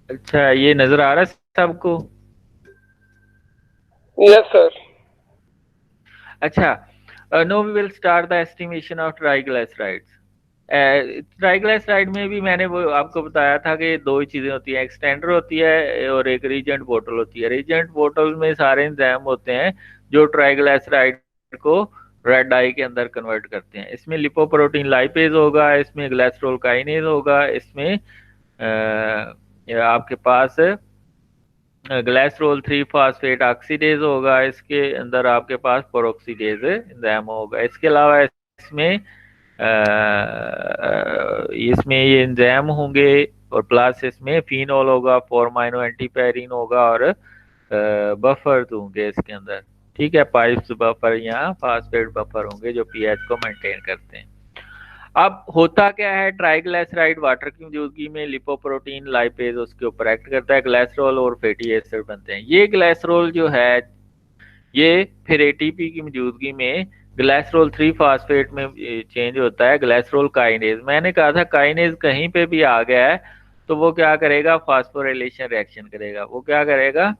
अच्छा, ये नजर आ रहा है सबको? Yes sir. अच्छा, no we will start the estimation of triglycerides. Triglyceride में भी मैंने वो आपको बताया था कि दो ही चीजें होती हैं, एक स्टैंडर्ड होती है और एक रीजेंट बोतल होती है। रीजेंट बोतल में सारे एंजाइम होते हैं जो ट्राइग्लिसराइड को रेड डाई के अंदर कन्वर्ट करते हैं। इसमें लिपोप्रोटीन लाइपेज होगा, इसमें ग्लाइसरोल काइनेज होगा, इसमें आपके पास ग्लाइसरोल 3 फास्फेट ऑक्सीडेज होगा, इसके अंदर आपके पास पेरोक्सीडेज एंजाइम होगा। इसके अलावा इसमें इसमें ये एंजाइम होंगे, और प्लस इसमें फिनोल होगा, फॉर्माइनो एंटीपेरिन होगा, और बफर होंगे इसके अंदर। ठीक है, पाइप्स बफर या फास्फेट बफर होंगे जो पीएच को मेंटेन करते हैं। अब होता क्या है, ट्राइग्लिसराइड वाटर की मौजूदगी में लिपोप्रोटीन लाइपेज उसके ऊपर एक्ट करता है, ग्लाइसरोल और फैटी एसिड बनते हैं। ये ग्लाइसरोल जो है, ये फिर एटीपी की मौजूदगी में ग्लाइसरोल 3 फास्फेट में चेंज होता है ग्लाइसरोल काइनेज। मैंने कहा था काइनेज कहीं पे भी आ गया है तो वो क्या करेगा, फास्फोराइलेशन रिएक्शन करेगा। वो क्या करेगा,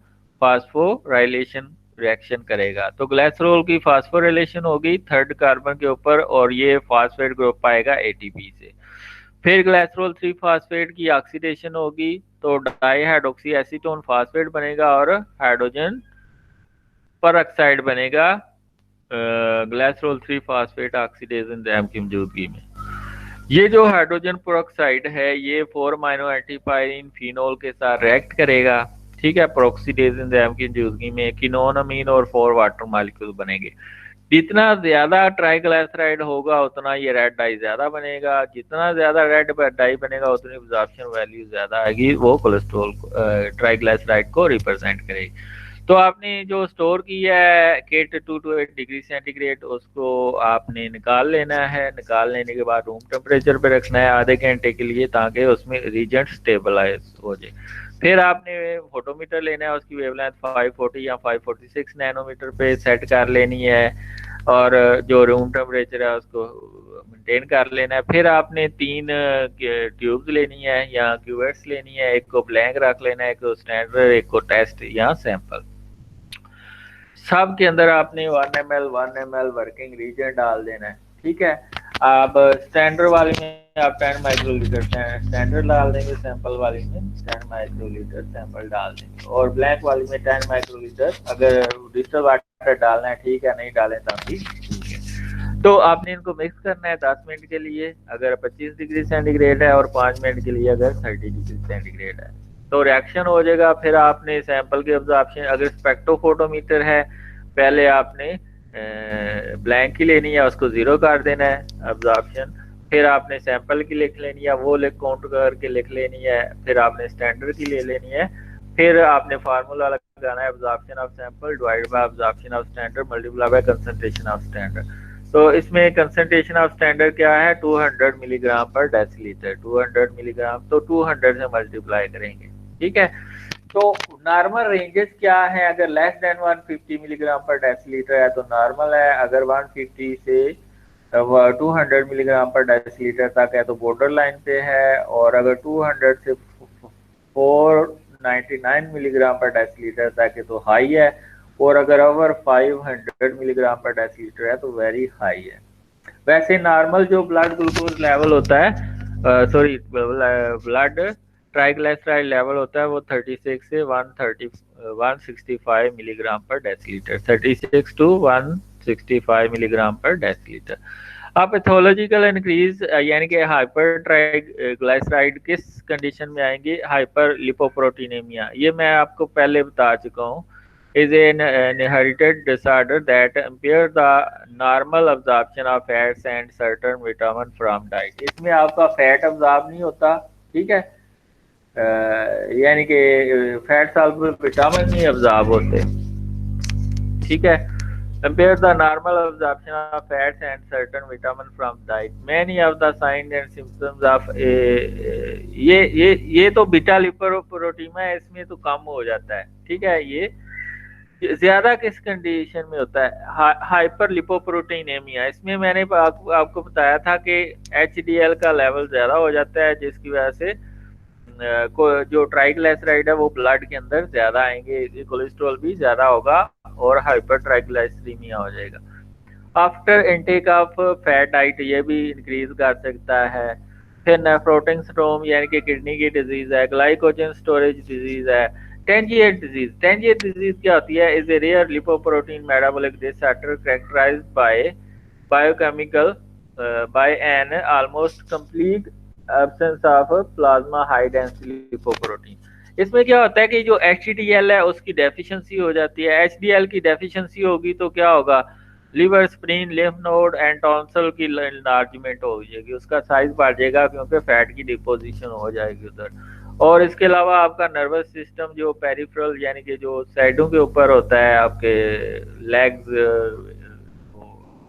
फास्फोराइलेशन रिएक्शन करेगा। तो ग्लाइसरोल की फास्फोराइलेशन होगी थर्ड कार्बन के ऊपर, और ये फास्फेट ग्रुप पाएगा एटीपी से। फिर ग्लाइसरोल 3 फास्फेट की ऑक्सीडेशन होगी तो डाई हाइड्रोक्सी एसीटोन फास्फेट बनेगा और हाइड्रोजन पर ऑक्साइड बनेगा ग्लाइसरोल 3 फास्फेट ऑक्सीडेज एंजाइम की मौजूदगी में। ये जो हाइड्रोजन पेरोक्साइड है ये 4 अमीनो एंटीपायरिन फिनोल के साथ रिएक्ट करेगा। ठीक है, पेरोक्सीडेज एंजाइम की मौजूदगी में किनोन अमीन और 4 वाटर मॉलिक्यूल बनेंगे। जितना ज्यादा ट्राइग्लिसराइड होगा उतना ये रेड डाई ज्यादा बनेगा, जितना ज्यादा रेड डाई बनेगा उतनी एब्जॉर्प्शन वैल्यू ज्यादा आएगी, वो कोलेस्ट्रॉल ट्राइग्लिसराइड को रिप्रेजेंट करेगी। तो आपने जो स्टोर किया है केट 2 to 8 डिग्री सेंटीग्रेड, उसको आपने निकाल लेना है। निकाल लेने के बाद रूम टेम्परेचर पे रखना है आधे घंटे के लिए, ताकि उसमें रीजेंट स्टेबलाइज हो जाए। फिर आपने फोटोमीटर लेना है, उसकी वेवलेंथ 540 या 546 नैनोमीटर पे सेट कर लेनी है, और जो रूम टेम्परेचर है उसको मेंटेन कर लेना है। फिर आपने 3 ट्यूब्स लेनी है या क्यूवेट्स लेनी है, एक को ब्लैंक रख लेना है, एक को स्टैंडर्ड, एक को टेस्ट या सैंपल। सब के अंदर आपने 1 ml वर्किंग रीजन डाल देना है। ठीक है, आप स्टैंडर्ड वाले में आप 10 माइक्रोलीटर स्टैंडर्ड डाल देंगे, सैंपल वाली में 10 माइक्रोलीटर सैंपल डाल देंगे, और ब्लैंक वाली में 10 माइक्रोलीटर। अगर डिस्टल वाटर डालना है ठीक है, नहीं डालें तो भी ठीक है। तो आपने इनको मिक्स करना है 10 मिनट के लिए अगर 25 डिग्री सेंटीग्रेड है, और 5 मिनट के लिए अगर 30 डिग्री सेंटीग्रेड है, तो रिएक्शन हो जाएगा। फिर आपने सैंपल के ऑब्जॉर्प्शन, अगर स्पेक्ट्रोफोटोमीटर है, पहले आपने ब्लैंक की लेनी है, उसको जीरो कर देना है ऑब्जॉर्प्शन। फिर आपने सैंपल की लिख लेनी है, वो लिख काउंट करके लिख लेनी है। फिर आपने स्टैंडर्ड की ले लेनी है। फिर आपने फार्मूला लगाना है, absorption of sample divide by absorption of standard multiply by concentration of standard. तो इसमें कंसंट्रेशन ऑफ स्टैंडर्ड क्या है, 200 मिलीग्राम पर डेसीलीटर। 200 मिलीग्राम, तो 200 से मल्टीप्लाई करेंगे। ठीक है, तो नॉर्मल रेंजेस क्या है, अगर लेस देन 150 मिलीग्राम पर डेसीलीटर है तो नॉर्मल है, अगर 150 से 200 मिलीग्राम पर डेसीलीटर तक है तो बॉर्डर लाइन पे है, और अगर 200 से 499 मिलीग्राम पर डेसीलीटर तक है तो हाई है, और अगर ओवर 500 मिलीग्राम पर डेसीलीटर है तो वेरी हाई है। वैसे नॉर्मल जो ब्लड ग्लूकोज लेवल होता है, सॉरी, ब्लड ट्राइग्लिसराइड लेवल होता है वो 36 से 165 मिलीग्राम पर डेसीलीटर, 36 टू 165 मिलीग्राम पर डेसीलीटर। अब पैथोलॉजिकल इंक्रीज यानी कि हाइपर ट्राइग्लिसराइड किस कंडीशन में आएंगे, हाइपर लिपोप्रोटीनेमिया। ये मैं आपको पहले बता चुका हूँ, is an inherited disorder that impair the normal absorption of fats and certain vitamin from diet। इसमें आपका फैट अब्जॉर्ब नहीं होता। ठीक है, यानी कि फैट सॉल्युबल विटामिन नहीं अब्जॉर्ब होते। ठीक है, compare the normal absorption of fats and certain vitamin from diet, many of the signs and symptoms of a ये तो बीटा लिपोप्रोटीन है, इसमें तो कम हो जाता है। ठीक है, ये ज्यादा किस कंडीशन में होता है, हाइपर लिपोप्रोटीनेमिया। इसमें मैंने आपको बताया था कि एचडीएल का लेवल ज्यादा हो जाता है, जिसकी वजह से जो ट्राइग्लिसराइड है वो ब्लड के अंदर ज्यादा आएंगे, कोलेस्ट्रॉल भी ज्यादा होगा और हाइपर ट्राइग्लिसरीमिया हो जाएगा। After intake of fat diet ये भी इंक्रीज कर सकता है। फिर नेफ्रोटिक सिंड्रोम यानी कि किडनी की डिजीज है, ग्लाइकोजन स्टोरेज डिजीज है, टेंजिएट डिजीज। टेंजिएट डिजीज क्या होती है? Is a rare lipoprotein metabolic disorder characterized by biochemical by an almost complete absence of plasma high density lipoprotein. इसमें क्या होता है कि जो HDL है उसकी डेफिशिएंसी हो जाती है। HDL की डेफिशिएंसी होगी तो क्या होगा? Liver, spleen, lymph node and tonsil की इनलार्जमेंट हो जाएगी, उसका साइज बढ़ जाएगा क्योंकि फैट की डिपोजिशन हो जाएगी उधर। और इसके अलावा आपका नर्वस सिस्टम जो पेरिफेरल यानी कि जो साइडों के ऊपर होता है, आपके लेग्स,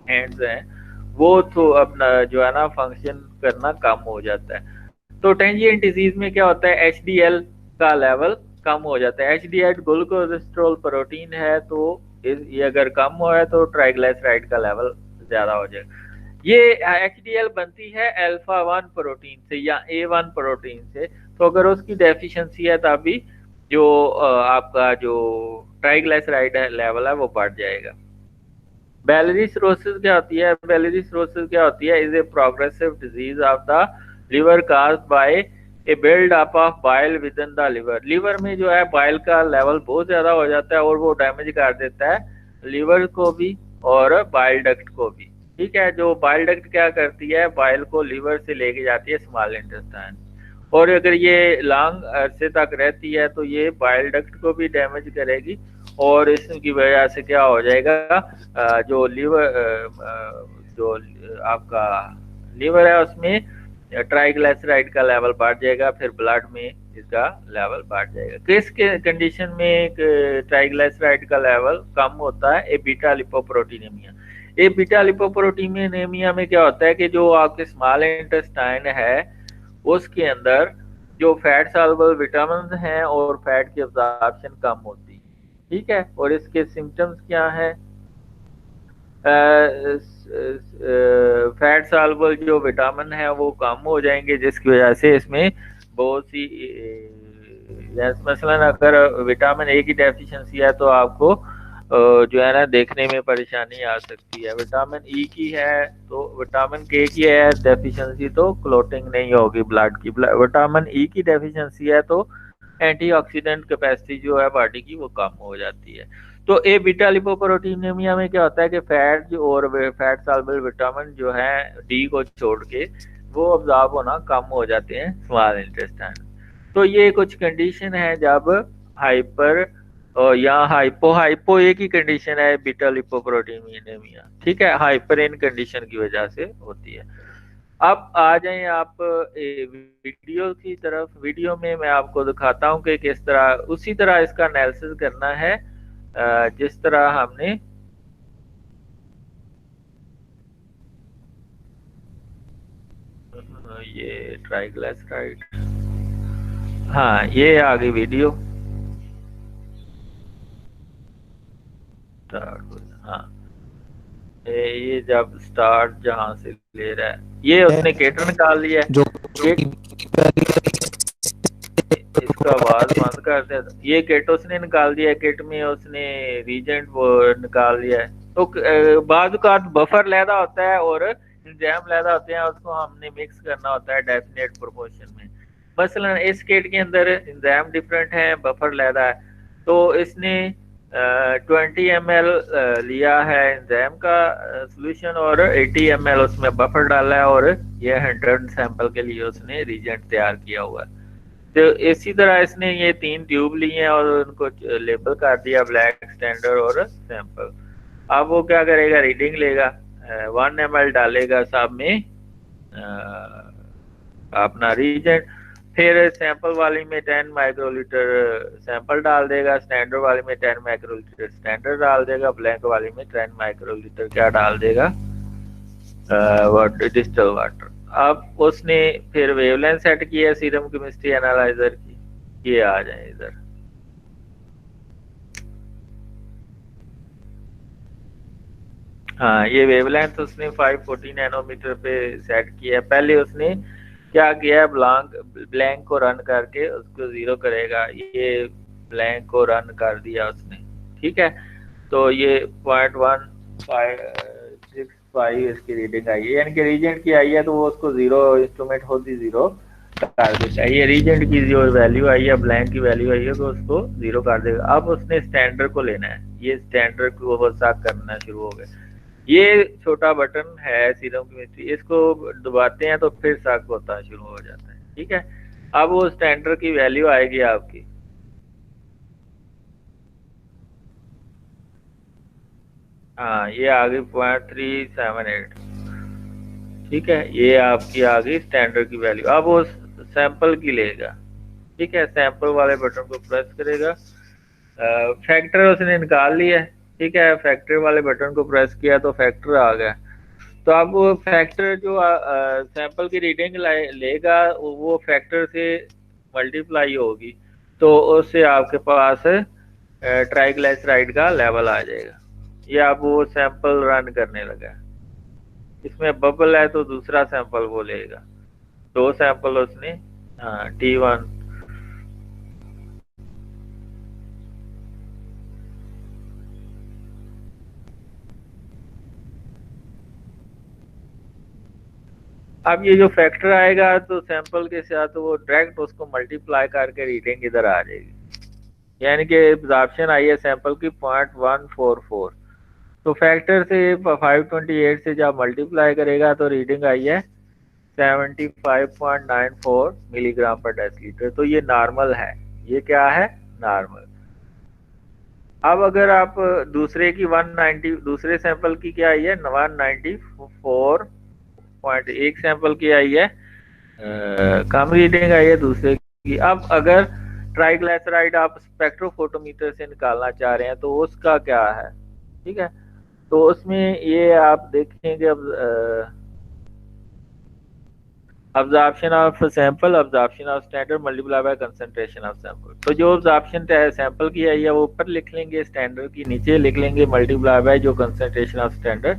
हैंड्स हैं, वो तो अपना जो है ना फंक्शन करना कम हो जाता है। तो टेंजिएंट डिजीज में क्या होता है? HDL का लेवल कम हो जाता है। HDL ग्लूकोलेस्ट्रॉल प्रोटीन है, तो ये अगर कम हो है तो ट्राइग्लिसराइड का लेवल ज्यादा हो जाएगा। ये HDL बनती है अल्फा 1 प्रोटीन से या A1 प्रोटीन से, तो अगर उसकी डेफिशिएंसी है तभी जो आपका जो ट्राइग्लिसराइड लेवल है वो बढ़ जाएगा। बैलेरी सिरोसिस क्या होती है? बैलेरी सिरोसिस क्या होती है? Is a progressive disease of the liver caused by A build up of bile with in the liver. Liver में जो है बाइल का लेवल बहुत ज्यादा हो जाता है और वो डैमेज कर देता है लिवर को भी और बाइल डक्ट को भी। ठीक है, जो बाइल डक्ट क्या करती है? बाइल को लिवर से लेके जाती है स्मॉल इंटेस्टाइन, और अगर ये लॉन्ग अरसे तक रहती है तो ये बाइल डक्ट को भी डैमेज करेगी और इसकी वजह से क्या हो जाएगा? जो लिवर जो आपका लिवर है उसमें ट्राइग्लिसराइड का लेवल बढ़ जाएगा, फिर ब्लड में इसका लेवल बढ़ जाएगा। किस कंडीशन में ट्राइग्लिसराइड का लेवल कम होता है? ए बीटा लिपोप्रोटीनेमिया। ए बीटा लिपोप्रोटीनेमिया में क्या होता है कि जो आपके स्मॉल इंटेस्टाइन है उसके अंदर जो फैट सॉल्युबल विटामिन हैं और फैट की अब्जॉर्प्शन कम होती है। ठीक है, और इसके सिम्टम्स क्या हैं? फैट सॉल्युबल जो विटामिन है वो कम हो जाएंगे, जिसकी वजह से इसमें बहुत सी मसलन अगर विटामिन ए की डेफिशिएंसी है तो आपको जो है ना देखने में परेशानी आ सकती है। विटामिन ई की है तो विटामिन के की है डेफिशिएंसी तो क्लोटिंग नहीं होगी ब्लड की। विटामिन ई की डेफिशिएंसी है तो एंटीऑक्सीडेंट कैपेसिटी जो है बॉडी की वो कम हो जाती है। तो ए बीटा लिपोप्रोटीनेमिया में क्या होता है कि फैट और फैट सॉल्युबल विटामिन जो है डी को छोड़ के वो अब्जॉर्ब होना कम हो जाते हैं स्मॉल इंटेस्टाइन। तो ये कुछ कंडीशन है जब हाइपर और या हाइपो एक ही कंडीशन है बीटा लिपोप्रोटीनेमिया। ठीक है, हाइपर इन कंडीशन की वजह से होती है। अब आ जाएं आप वीडियो की तरफ। वीडियो में मैं आपको दिखाता हूं कि किस तरह उसी तरह इसका एनालिसिस करना है जिस तरह हमने ये ट्राइग्लिसराइड, हाँ ये आ गई वीडियो। हाँ ये जब स्टार्ट जहां से ले रहा है ये उसने केटर निकाल लिया है। जो इसका आवाज बंद कर दे। ये किट उसने निकाल दिया है, किट में उसने रीजेंट वो निकाल लिया है। तो बाद का बफर लैदा होता है और एंजाइम लैदा होते हैं, उसको हमने मिक्स करना होता है डेफिनेट प्रोपोर्शन में। मसलन इस किट के अंदर एंजाइम डिफरेंट है, बफर लैदा है, तो इसने 20 ml लिया है एंजाइम का सोल्यूशन और 80 ml उसमें बफर डाला है और ये 100 सैंपल के लिए उसने रीजेंट तैयार किया हुआ है। तो इसी तरह इसने ये 3 ट्यूब लिए हैं और उनको लेबल कर दिया ब्लैक, स्टैंडर्ड और सैंपल। अब वो क्या करेगा? रीडिंग लेगा, 1 ml डालेगा सब में अपना रीजेंट, फिर सैंपल वाली में 10 माइक्रोलीटर सैंपल डाल देगा, स्टैंडर्ड वाली में 10 माइक्रोलीटर स्टैंडर्ड डाल देगा, ब्लैक वाली में 10 माइक्रोलीटर क्या डाल देगा? Water, distil water. अब उसने फिर वेवलेंथ सेट किया सीरम केमिस्ट्री एनालाइजर की। ये आ जाए इधर, हाँ ये वेवलेंथ उसने 540 नैनोमीटर पे सेट किया। पहले उसने क्या किया है, ब्लैंक को रन करके उसको 0 करेगा। ये ब्लैंक को रन कर दिया उसने, ठीक है। तो ये 0.1565 इसकी रीडिंग आई है, यानी कि रीजेंट की आई है तो वो उसको 0, इंस्ट्रूमेंट होती 0 कर देता है। ये रीजेंट की जो वैल्यू आई है, ब्लैंक की वैल्यू आई है, तो उसको 0 कर देगा। अब उसने स्टैंडर्ड को लेना है, ये स्टैंडर्ड को वो साफ करना शुरू हो गया। ये छोटा बटन है सीरम केमिस्ट्री, इसको दबाते हैं तो फिर शक होता शुरू हो जाता है, ठीक है। अब वो स्टैंडर्ड की वैल्यू आएगी आपकी, हाँ ये आ गई 0.378, ठीक है। ये आपकी आ गई स्टैंडर्ड की वैल्यू। अब वो सैंपल की लेगा, ठीक है, सैंपल वाले बटन को प्रेस करेगा। फैक्टर उसने निकाल लिया, ठीक है, फैक्टर वाले बटन को प्रेस किया तो फैक्टर आ गया। तो अब वो फैक्टर जो सैंपल की रीडिंग लेगा वो फैक्टर से मल्टीप्लाई होगी, तो उससे आपके पास ट्राइग्लिसराइड का लेवल आ जाएगा। ये अब वो सैंपल रन करने लगा, इसमें बबल है तो दूसरा सैंपल वो लेगा। 2 सैंपल उसने, हाँ T1। अब ये जो फैक्टर आएगा तो सैंपल के साथ वो डायरेक्ट उसको मल्टीप्लाई करके रीडिंग इधर आ जाएगी, यानी कि एब्जॉर्प्शन आई है सैंपल की 0.144। तो फैक्टर से 528 से जब मल्टीप्लाई करेगा तो रीडिंग आई है 75.94 मिलीग्राम पर डेसीलीटर। तो ये नॉर्मल है, ये क्या है, नॉर्मल। अब अगर आप दूसरे की 190, दूसरे सैंपल की क्या आई है 194, एक सैंपल की आई है कम रीडिंग आई है दूसरे की। अब अगर ट्राइग्लिसराइड आप स्पेक्ट्रोफोटोमीटर से निकालना चाह रहे हैं तो उसका क्या है, ठीक है। तो उसमें ये आप देखेंगे अब absorption of sample, absorption of standard multiply by concentration of sample. तो जो अब्जॉर्प्शन सैंपल की है या वो ऊपर लिख लेंगे, स्टैंडर्ड की नीचे लिख लेंगे, मल्टीप्लाई बाय जो कंसंट्रेशन ऑफ स्टैंडर्ड।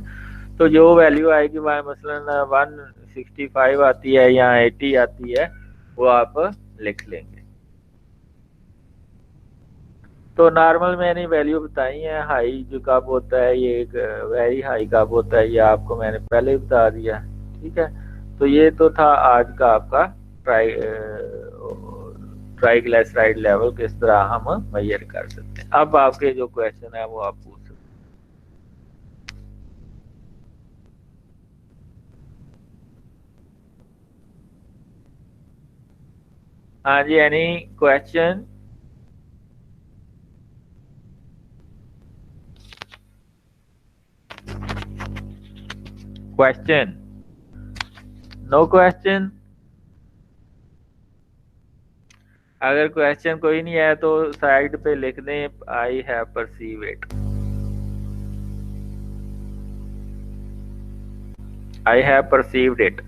तो जो वैल्यू आएगी वह मसलन 165 आती है या 80 आती है, वो आप लिख लेंगे। तो नॉर्मल मैंने वैल्यू बताई है। हाई जो कब होता है, ये एक वेरी हाई कब होता है, ये आपको मैंने पहले ही बता दिया, ठीक है। तो ये तो था आज का आपका ट्राइग्लिसराइड लेवल किस तरह हम मेजर कर सकते हैं। अब आपके जो क्वेश्चन है वो आप पूछ सकते हैं। हाँ जी, any question? Question? No question? अगर क्वेश्चन कोई नहीं है तो साइड पे लिख दें I have perceive it, I have perceived it.